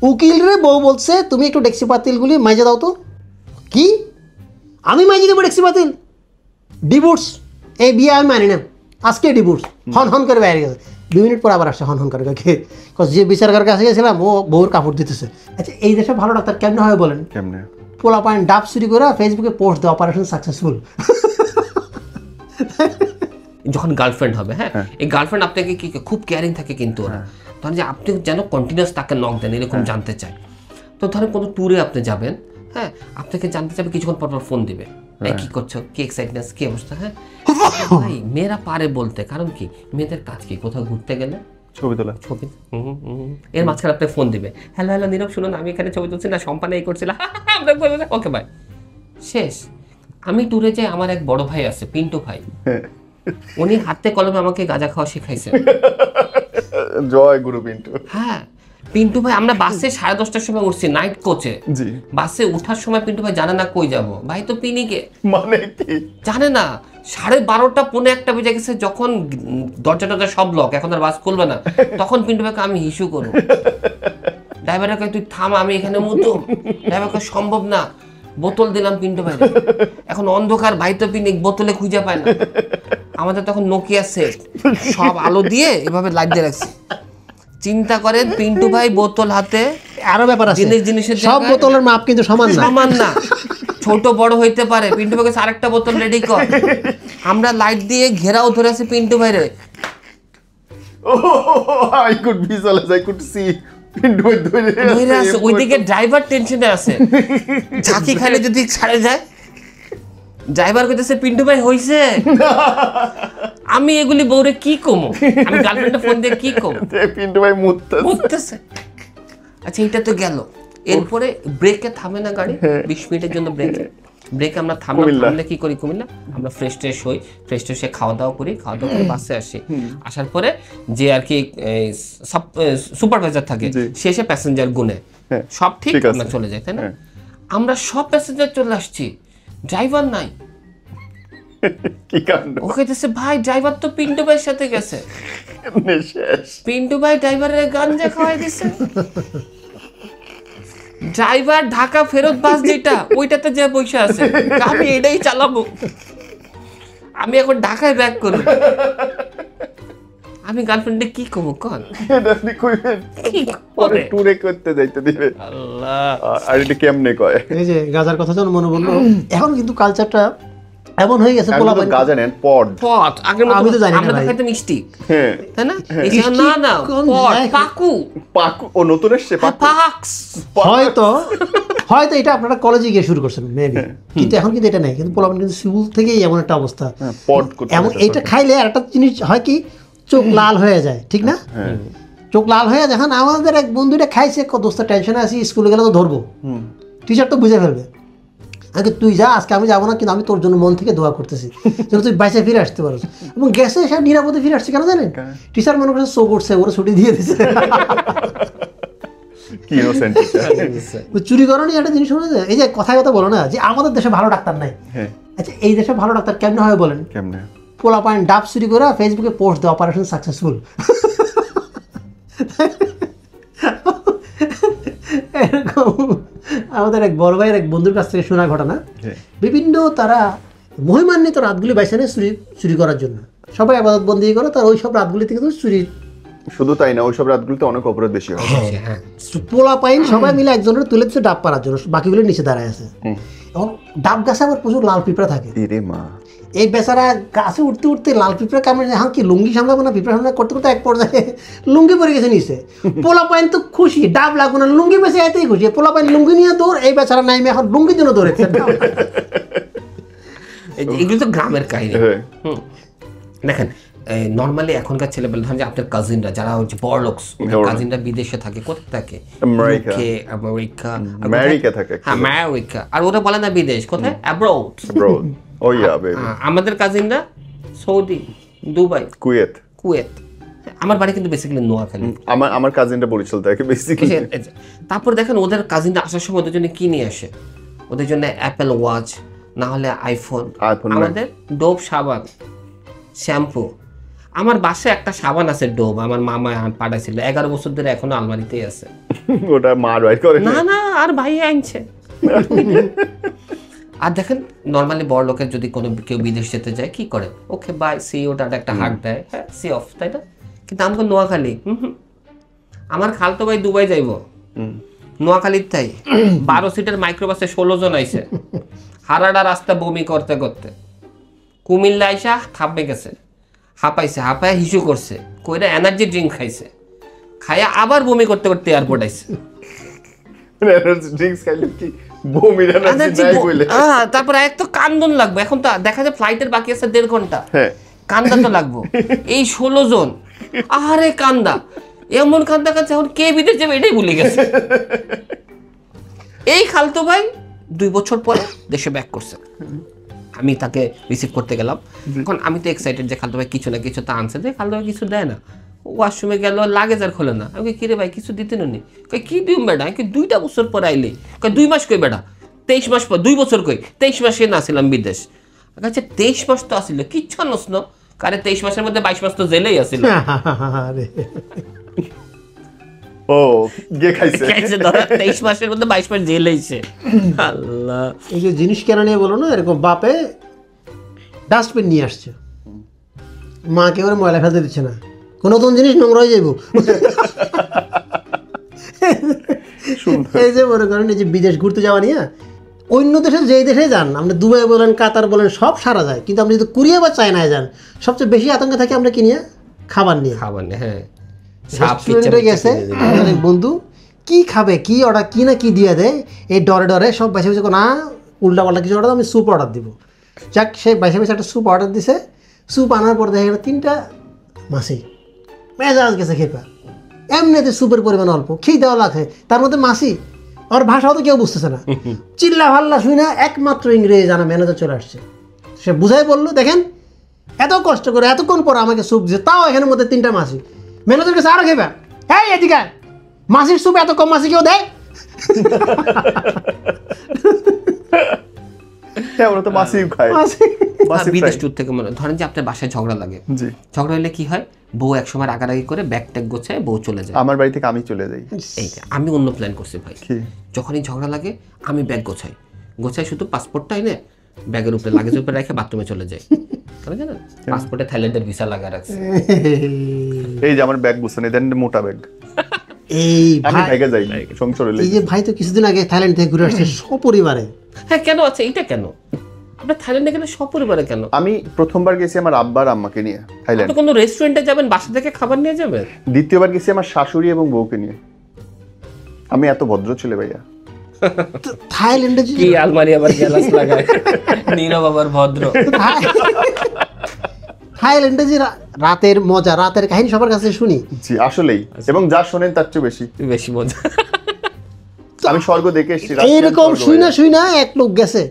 উকিল রে বউ বলছে তুমি একটু ডেক্সি পাতিলগুলি মাইজে দাও তো। কি আমি মাইজে দেবো ডেক্সি পাতিল? ডিভোর্স, এই বিয়ে আমি মানি না, আজকে ডিভোর্স। হন হন করে বাইরে গেছে, 2 মিনিট পর আবার আসছে হন হন করে। যে বিচারকের কাছে গেছিলাম ও বউর কাপড় দিতেছে। আচ্ছা এই দেশে ভালো ডাক্তার কেমনে হয় বলেন? কেমনে? পোলা পয়েন্ট ডাব চুরি করে ফেসবুকে পোস্ট দেয় অপারেশন সাকসেসফুল। যখন গার্লফ্রেন্ড হবে, হ্যাঁ, এই গার্লফ্রেন্ড আপনাকে কি খুব কেয়ারিং থাকে কিন্তু ওরা, ধরেন যে আপনি যেন কন্টিনিউয়াস তাকে নক দেন এরকম জানতে চায়। তো ধরেন কোনো ট্যুরে আপনি যাবেন, হ্যাঁ, আপনাকে জানতে চাবে, কিছুক্ষণ পর পর ফোন দিবে, কি করছো, কি এক্সাইটনেস, কি অবস্থা। হ্যাঁ ভাই মেয়েরা পারে বলতে, কারণ কি মেয়েদের কাজ কি, কোথাও ঘুরতে গেলে ছবি তোলা, ছবি, এর মাঝখানে আপনি ফোন দিবে, হ্যালো হ্যালো নীরব শুনুন আমি এখানে ছবি তুলছি না, সম্পানে এই করছিলাম, ওকে ভাই শেষ। আমি ট্যুরে যাই, আমার এক বড় ভাই আছে পিন্টু ভাই, উনি হাতে কলমে আমাকে গাঁজা খাওয়া শিখাইছে। জয় গুরু পিন্টু। হ্যাঁ পিন্টু ভাই, আমরা বাসে 10:30টার সময় উঠছি নাইট কোচে, জি, বাসে ওঠার সময় পিন্টু ভাই জানে না কই যাব, ভাই তো পিনিকে মানে কি জানে না। 12:30 পৌনে 1টা বেজে গেছে, যখন দরজা সব লক, এখন আর বাস খুলবে না, তখন পিন্টু ভাইকে আমি হিসু করবো, ড্রাইভারকে তুই থাম আমি এখানে মুতো, ড্রাইভারকে সম্ভব না, বোতল দিলাম পিন্টু ভাই, এখন অন্ধকার, ভাই তো পিনিক, বোতলে খুঁজে পায় না। আমাদের তখন নোকিয়া সেট, সব আলো দিয়ে এভাবে লাইট দিয়ে রাখছি। চিন্তা করেন পিন্টু ভাই বোতল হাতে, আরো ব্যাপার আছে, জিনিসের সব বোতলের মাপ কিন্তু সমান না, ছোট বড় হইতে পারে। পিন্টু ভাইকে আরেকটা বোতল রেডি কর, আমরা লাইট দিয়ে ঘেরাও ধরে আছি পিন্টু ভাই রে। I could visualize, I could see Pintu ভাই ধরে আছে, ওইদিকে ড্রাইভার টেনশনে আছে, ঝাঁকি খাইলে যদি ছাড়ে যায়, ড্রাইভার কইতেছে পিন্টু ভাই হইছে, আমি এগুলি বউরে কি কমো, আমি গার্লফ্রেন্ডে ফোন দিয়ে কি কমো, পিন্টু ভাই মুততেছে। আচ্ছা এটা তো গেল, এরপরে ব্রেকে থামে না গাড়ি, 20 মিনিটের জন্য ব্রেকে আমরা থামলে কি করি, কুমিল্লা আমরা ফ্রেশ হই, ফ্রেশ হয়ে খাওয়া দাওয়া করে বাসে আসি, আসার পরে যে আর কি সুপারভাইজার থাকে সে এসে প্যাসেঞ্জার গুনে সব ঠিক আমরা চলে যাই, তাই না? আমরা সব প্যাসেঞ্জার চলে আসছি, ড্রাইভার নাই। কি কাণ্ড! ও কইতেছে ভাই ড্রাইভার তো পিন্টু ভাইয়ের সাথে গেছে, পিন্টু ভাই ড্রাইভারের গাঞ্জা খাওয়াই দিছে। ড্রাইভার ঢাকা ফেরত বাস যেটা ওইটাতে যে পয়সা আছে, আমি এটাই চালাবো, আমি এখন ঢাকায় ব্যাক করব, আমি গার্লফ্রেন্ডে কি কমু কন, আপনি কইবেন পরে ট্যুরে করতে যাইতে দিবে আল্লাহ। আর এটা কেমনে কয়? এই যে গাজার কথা যখন মনে বললো, এখন কিন্তু কালচারটা এমন হয়ে গেছে, পোলা তো গাজা নেন পট, আগের মতো আমি তো জানি না আমরা ভাই, খাইতাম স্টিক, হ্যাঁ তাই না? না না পট, পাকু ও নতুন এসেছে পাক্স, হয়তো এটা আপনারা কলেজে গিয়ে শুরু করছেন মেবি, কিন্তু এখন কিন্তু এটা নেই, কিন্তু পোলাপান কিন্তু স্কুল থেকেই এমন একটা অবস্থা, পট করতে এমন এইটা খাইলে আর একটা জিনিস হয় কি, চোখ লাল হয়ে যায়, ঠিক না? চোখ লাল হয়ে যখন আমাদের এক বন্ধুটা খাইছে, দোস্ত টেনশনে আছি, স্কুলে গেলে তো ধরবো, টিচার তো বুঝে ফেলবে, আগে তুই যা, আজকে আমি যাবো না, কিন্তু আমি তোর জন্য মন থেকে দোয়া করতেছি যেন তুই বাইসে ফিরে আসতে পারো। এবং গেছে সব নিরাপদে ফিরে আসছে, কেন জানেন? টিচার মনে করছে শো করছে, ওরা ছুটি দিয়ে দিচ্ছে। চুরি করানি একটা জিনিস হলো, এই যে কথায় কথা বলো না যে আমাদের দেশে ভালো ডাক্তার নাই। আচ্ছা এই দেশে ভালো ডাক্তার কেমনে হয় বলেন? কেমনে? পোলা পয়েন্ট ডাব চুরি করে ফেসবুকে পোস্ট দেয় অপারেশন সাকসেসফুল। এরকম আমাদের এক বড় ভাইয়ের এক বন্ধুর কাছ থেকে শোনা ঘটনা, বিভিন্ন তারা মহিমান্বিত রাতগুলি বাইসে নেয় চুরি করার জন্য, সবাই আবাদত বন্দি করে, তার ওই সব রাতগুলিতে কিন্তু চুরি। শুধু তাই না, ওইসব রাতগুলিতে অনেক অপরাধ বেশি হয়। পোলা পাইন সবাই মিলে একজনের তুলে দিচ্ছে ডাব পাড়ার জন্য, বাকিগুলো নিচে দাঁড়ায় আছে। এখন ডাব গাছে আবার প্রচুর লাল পিঁপড়া থাকে, এই বেচারা গাছে উঠতে উঠতে লাল পিঁপড়া কামড়ে, হ্যাঁ কি লুঙ্গি সামলাবো না পিঁপড়া সামলা করতে করতে এক পর্যায়ে লুঙ্গি পরে গেছে নিচে। পোলা পাইন তো খুশি, ডাব লাগবো না, লুঙ্গি বেঁচে এতেই খুশি, পোলা পাইন লুঙ্গি নিয়ে দৌড়, এই বেচারা নাইমে এখন লুঙ্গির জন্য দৌড়েছে। এগুলো তো গ্রামের কাহিনী। দেখেন নর্মালি এখনকার ছেলেবেলা, ধরেন যে আপনার কাজিনরা যারা হচ্ছে বড়লোকস, কাজিনরা বিদেশে থাকে, কোথায় থাকে? আমেরিকা থাকে, আমেরিকা, আর ওরা বলে না বিদেশ, কোথায়? অ্যাব্রোড। আমাদের কাজিনরা সৌদি, দুবাই, কুয়েত। আমার বাড়ি কিন্তু বেসিক্যালি নোয়াখালী, আমার কাজিনটা বরিশাল থাকে বেসিক্যালি। তারপর দেখেন ওদের কাজিনরা আসার সময় ওদের জন্য কি নিয়ে আসে, ওদের জন্য অ্যাপেল ওয়াচ, না হলে আইফোন, আমাদের ডোব সাবান, শ্যাম্পু। আমার বাসায় একটা সাবান আছে ডোব, আমার মামা পাঠাইছিল, 11 বছর ধরে এখনো আলমারিতেই আছে। ওটা মার বাইর করে না না, আর ভাই আনছে। আর দেখেন নর্মালি বড় লোকের যদি কোনো কেউ বিদেশ যেতে যায় কি করে, ওকে বাই সি ওটা একটা হাক দেয়, হ্যাঁ সি অফ, তাই না? কিন্তু আমাকে নোয়াখালী, আমার খালতো ভাই দুবাই যাইব, নোয়াখালীর তাই 12 সিটের মাইক্রোবাসে 16 জন আইছে, হারাডা রাস্তা বমি করতে করতে কুমিল্লা আইসা থাপে গেছে, হাঁপায় হিসু করছে, কইরা এনার্জি ড্রিঙ্ক খাইছে, খাইয়া আবার বমি করতে করতে এয়ারপোর্ট আইছে। এনার্জি ড্রিঙ্কস খাইলে কি বমি এনার্জি নাই কইলে? তারপর এক তো কান্দন লাগবে, এখন তো দেখা যায় ফ্লাইটের বাকি আছে 1.5 ঘন্টা, কান্দা তো লাগবো। এই 16 জন আরে কান্দা, এমন কান্দা কান্দছে, এখন কে বিদেশ যাবে এটাই ভুলে গেছে। এই খালতো ভাই 2 বছর পরে দেশে ব্যাক করছে, আমি তাকে রিসিভ করতে গেলাম। এখন আমি তো এক্সাইটেড যে খালতো ভাই কিছু না কিছু তা আনছে, যে খালতো ভাই কিছু দেয় না, ওয়াশরুমে গেল, লাগেজ আর খোলে না। আমি কি রে ভাই কিছু দিতে নি? কই কি দিম বেটা? আমি 2টা বছর পরে আইলি। কই 2 মাস কই বেটা? 23 মাস পর, 2 বছর কই? 23 মাসে না ছিলাম বিদেশ। আচ্ছা 23 মাস তো আসিল, কিচ্ছু আনস না? কারে 23 মাসের মধ্যে 22 মাস তো জেলেই আসিল। ও গে খাইছে, 23 মাসের মধ্যে 22 মাস জেলেইছে। আল্লাহ, এই যে জিনিস কেন নিয়ে বলো না, এরকম বাপে ডাস্টবিন নিয়ে আসছে, মাকে ওরা ময়লা ফেলতে দিচ্ছে না, কোনো নতুন জিনিস নোংরা হয়ে যাইব। এই যে মনে করেন এই যে বিদেশ ঘুরতে যাওয়া নিয়ে, অন্য দেশে যেই দেশে যান, আপনি দুবাই বলেন, কাতার বলেন, সব সারা যায়, কিন্তু আপনি যদি কোরিয়া বা চায়নায় যান, সবচেয়ে বেশি আতঙ্ক থাকে আমরা কি নিয়ে? খাবার নিয়ে। হ্যাঁ, রেস্টুরেন্টে গেছে আমার এক বন্ধু, কি খাবে, কি অর্ডার, কি না কি দিয়ে দেয়, এই ডরে ডরে সব বেছে বেছে, না উল্টা পাল্টা কিছু অর্ডার, আমি স্যুপ অর্ডার দিব। যাক সে বেছে বেছে একটা স্যুপ অর্ডার দিছে, স্যুপ আনার পর দেখা গেল 3টা মাছি, মেজাজ গেছে খেপা, এমনিতে স্যুপের পরিমাণ অল্প, খেয়ে দেওয়া লাগে, তার মধ্যে মাছি, আর ভাষাও তো কেউ বুঝতেছে না, চিল্লা ভাল্লা শুই না, একমাত্র ইংরেজি জানা ম্যানেজার চলে আসছে, সে বুঝাই বললো, দেখেন এত কষ্ট করে এতক্ষণ পর আমাকে স্যুপ দিচ্ছে, তাও এখানের মধ্যে 3টা মাছি। ম্যানেজার কাছে আরো খেবা, হ্যাঁ এদিকে মাছির স্যুপ এত কম মাছি কেউ দেয়? ওরা তো মাছি খায়। বিদেশ ট্যুর থেকে মনে ধরেন যে আপনার বাসায় ঝগড়া লাগে, ঝগড়া হলে কি হয়, বউ এক সময় রাগারাগি করে ব্যাগ ট্যাগ গোছায় বউ চলে যায়, আমার বাড়ি থেকে আমি চলে যাই। এইটা আমি অন্য প্ল্যান করছি ভাই, যখনই ঝগড়া লাগে আমি ব্যাগ গোছাই শুধু পাসপোর্টটা এনে ব্যাগের উপরে লাগেজের উপরে রেখে বাথরুমে চলে যাই, কারণ জানেন পাসপোর্টে থাইল্যান্ডের ভিসা লাগা রাখছে। এই যে আমার ব্যাগ গুছানো, দেন মোটা ব্যাগ, এই আমি ভাইকে যাই সংসারে। এই যে ভাই তো কিছুদিন আগে থাইল্যান্ড থেকে ঘুরে আসছে সপরিবারে। হ্যাঁ কেন আছে এটা, কেন আপনার থাইল্যান্ডে গেলে সপরিবারে কেন? আমি প্রথমবার গেছি আমার আব্বার আম্মাকে নিয়ে থাইল্যান্ড। আপনি কোনো রেস্টুরেন্টে যাবেন, বাসা থেকে খাবার নিয়ে যাবেন? দ্বিতীয়বার গেছি আমার শাশুড়ি এবং বউকে নিয়ে। আমি এত ভদ্র ছেলে ভাইয়া। থাইল্যান্ডে কি আলমারি আবার গ্লাস লাগায়, নীরব আবার ভদ্র। থাইল্যান্ডে যে রাতের মজা, রাতের কাহিনী সবার কাছে শুনি। জি আসলেই, এবং যা শোনেন তার চেয়ে বেশি মজা। আমি স্বর্গ দেখে এসেছি। এইরকম শুই না এক লোক গেছে,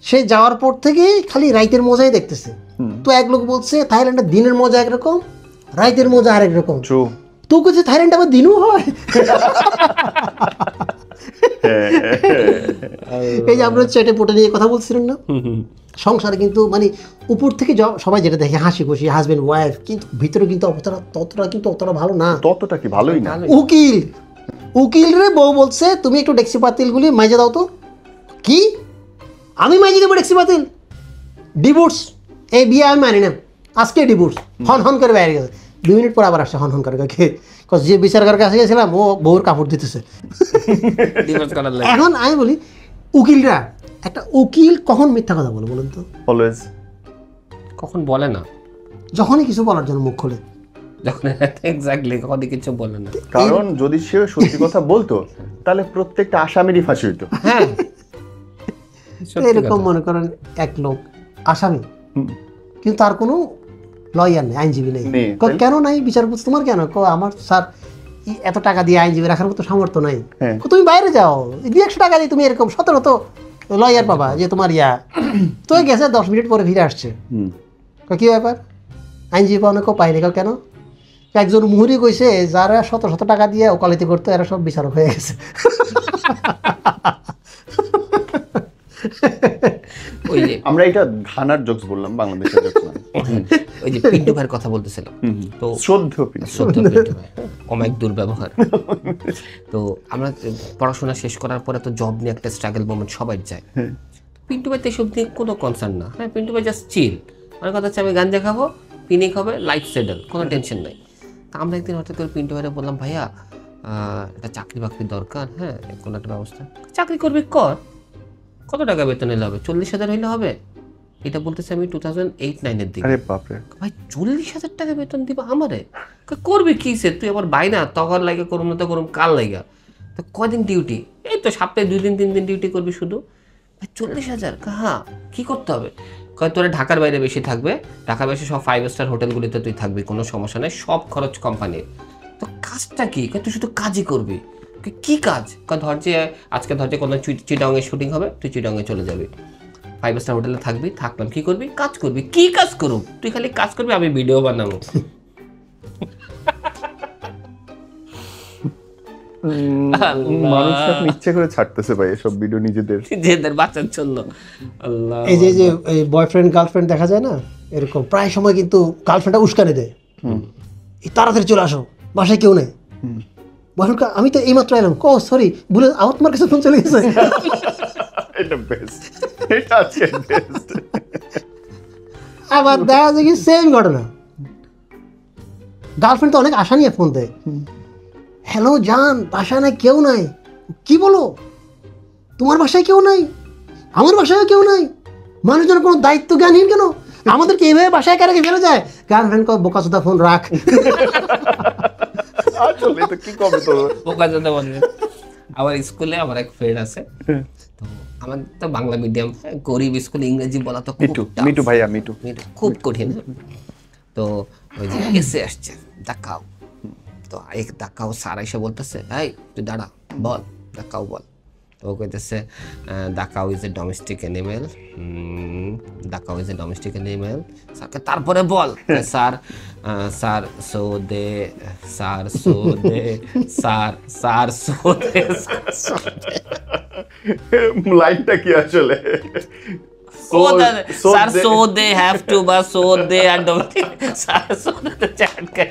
সে যাওয়ার পর থেকে খালি রাইতের মজাই দেখতেছে। তো এক লোক বলছে থাইল্যান্ডের দিনের মজা একরকম, রাইতের মজা আরেক রকম। তো বলছে থাইল্যান্ডে আবার দিনও হয়। এই যে আমরা চ্যাটে পোটে নিয়ে কথা বলছিলেন না, সংসারে কিন্তু মানে উপর থেকে সবাই যেটা দেখে হাসি খুশি হাজবেন্ড ওয়াইফ, কিন্তু ভিতরে কিন্তু অতটা ভালো না। ততটা কি ভালোই না। উকিল রে বউ বলছে তুমি একটু ডেক্সি পাতিলগুলি মাইজে দাও তো। কি আমি মাইজে দেবো ডেক্সি পাতিল? ডিভোর্স, এই বিয়ে আমি মানি না, আজকে ডিভোর্স। হন করে বাইরে গেছে, 2 মিনিট পর আবার আসছে হন করে, যে বিচারকের কাছে গেছিলাম ও বউর কাপড় দিতেছে। এখন আমি বলি উকিলরা, একটা উকিল কখন মিথ্যা কথা বলে বলুন তো? অলওয়েজ। কখন বলে না? যখনই কিছু বলার জন্য মুখ খোলে, যখন এক্স্যাক্টলি কখনই কিছু বলে না। কারণ যদি সে সত্যি কথা বলতো তাহলে প্রত্যেকটা আসামিরই ফাঁসি হইতো। হ্যাঁ এরকম মনে করেন এক লোক আসামি, কিন্তু তার কোনো লয়ার নেই, আইনজীবী নেই। কেন নাই বিচারপতি তোমার? কেন? আমার স্যার এত টাকা দিয়ে আইনজীবী রাখার মতো সামর্থ্য নাই। তুমি বাইরে যাও, 200 টাকা দিয়ে তুমি এরকম 17 লয়ার পাবা যে তোমার তো গেছে 10 মিনিট পরে ফিরে আসছে। কি ব্যাপার? আইনজীবী পাওয়া কেউ পায়নি। কেন? একজন মুহুরি কইছে যারা 100 টাকা দিয়ে ওকালতি করতো এরা সব বিচারক হয়ে গেছে। ওই যে আমরা এটা ঘানার জোকস বললাম, বাংলাদেশের জোকস না। ওই যে পিন্টু ভাইয়ের কথা বলতেছিলাম, তো শ্রদ্ধেয় পিন্টু। পিন্টু ভাই অমায়িক দুর্ব্যবহার। তো আমরা পড়াশোনা শেষ করার পরে তো জব নিয়ে একটা স্ট্রাগল মোমেন্ট সবাই যায়। পিন্টু ভাই তো এসব নিয়ে কোনো কনসার্ন না। হ্যাঁ, পিন্টু ভাই জাস্ট চিল। আমার কথা হচ্ছে আমি গাঞ্জা খাবো, পিনিক হবে, লাইফ সেটেল, কোনো টেনশন নাই। তা আমরা একদিন হঠাৎ করে পিন্টু ভাইরে বললাম, ভাইয়া একটা চাকরি বাকরি দরকার, হ্যাঁ কোনো একটা ব্যবস্থা। চাকরি করবি কর, কত টাকা বেতন হলে হবে? 40,000 হইলে হবে। এটা বলতেছে আমি 2008-9 দিকে। আরে বাপরে ভাই 40,000 টাকা বেতন দিব আমারে? করবি কি সে? তুই আবার বাইনা তখন লাগে করুম না তো করুম কাল লাগা। তো কদিন ডিউটি? এই তো সপ্তাহে 2 দিন 3 দিন ডিউটি করবি শুধু। ভাই 40,000 হ্যাঁ, কি করতে হবে? কয় তোরা ঢাকার বাইরে বেশি থাকবে, ঢাকার বাইরে সব 5 স্টার হোটেলগুলিতে তুই থাকবি, কোনো সমস্যা নেই, সব খরচ কোম্পানির। তো কাজটা কি? তুই শুধু কাজই করবি। কি কাজ? ধর যে আজকে ধর যে কোনো চিটাংয়ে শুটিং হবে, তুই চিটাংয়ে চলে যাবি, 5 স্টার হোটেলে থাকবি, থাকলাম, কি করবি? কাজ করবি। কি কাজ করুম? তুই খালি কাজ করবি, আমি ভিডিও বানাবো। মানুষ এখন ইচ্ছে করে ছাড়তেছে ভাই এসব ভিডিও নিজেদের বাঁচার জন্য। আল্লাহ, এই যে যে বয়ফ্রেন্ড গার্লফ্রেন্ড দেখা যায় না, এরকম প্রায় সময় কিন্তু গার্লফ্রেন্ডটা উস্কানি দেয়, তাড়াতাড়ি চলে আসো, বাসায় কেউ নেই। বয়ফ্রেন্ড আমি তো এইমাত্র এলাম, ও সরি বলে আমার তোমার কাছে ফোন চলে গেছে। এটা বেস্ট, এটা আজকে বেস্ট। আবার দেখা যায় কি সেম ঘটনা, গার্লফ্রেন্ড তো অনেক আশা নিয়ে ফোন দেয়, হ্যালো জান বাসায় নাই, কেউ নাই। কি বলো? তোমার বাসায় কেউ নাই? আমার বাসায় কেউ নাই? মানুষজন কোনো দায়িত্ব জ্ঞানহীন কেন? আমাদেরকে এইভাবে বাসায় কারাকে ফেলে যায়। গার্লফ্রেন্ড কো বোকাচোদা ফোন রাখ। আসলে তো কি কবে তো বোকাচোদা বলবে। আমার স্কুলে আমার এক ফ্রেন্ড আছে, তো আমাদের তো বাংলা মিডিয়াম, গরিব স্কুলে ইংরেজি বলা তো মিটু ভাইয়া, মিটু খুব কঠিন। তো ওই যে এসে আসছে দেখাও, তো এক দেখাও স্যার এসে বলতেছে, এই তুই দাঁড়া, বল দেখাও বল। তো ও কইতেছে দেখাও ইজ এ ডোমেস্টিক অ্যানিমেল, দেখাও ইজ এ ডোমেস্টিক অ্যানিমেল। স্যারকে তারপরে বল, sir sir so they, sir so they, sir sir so they. লাইনটা কি আসলে? Sir so they have to বা so they are domestic, sir so they chat K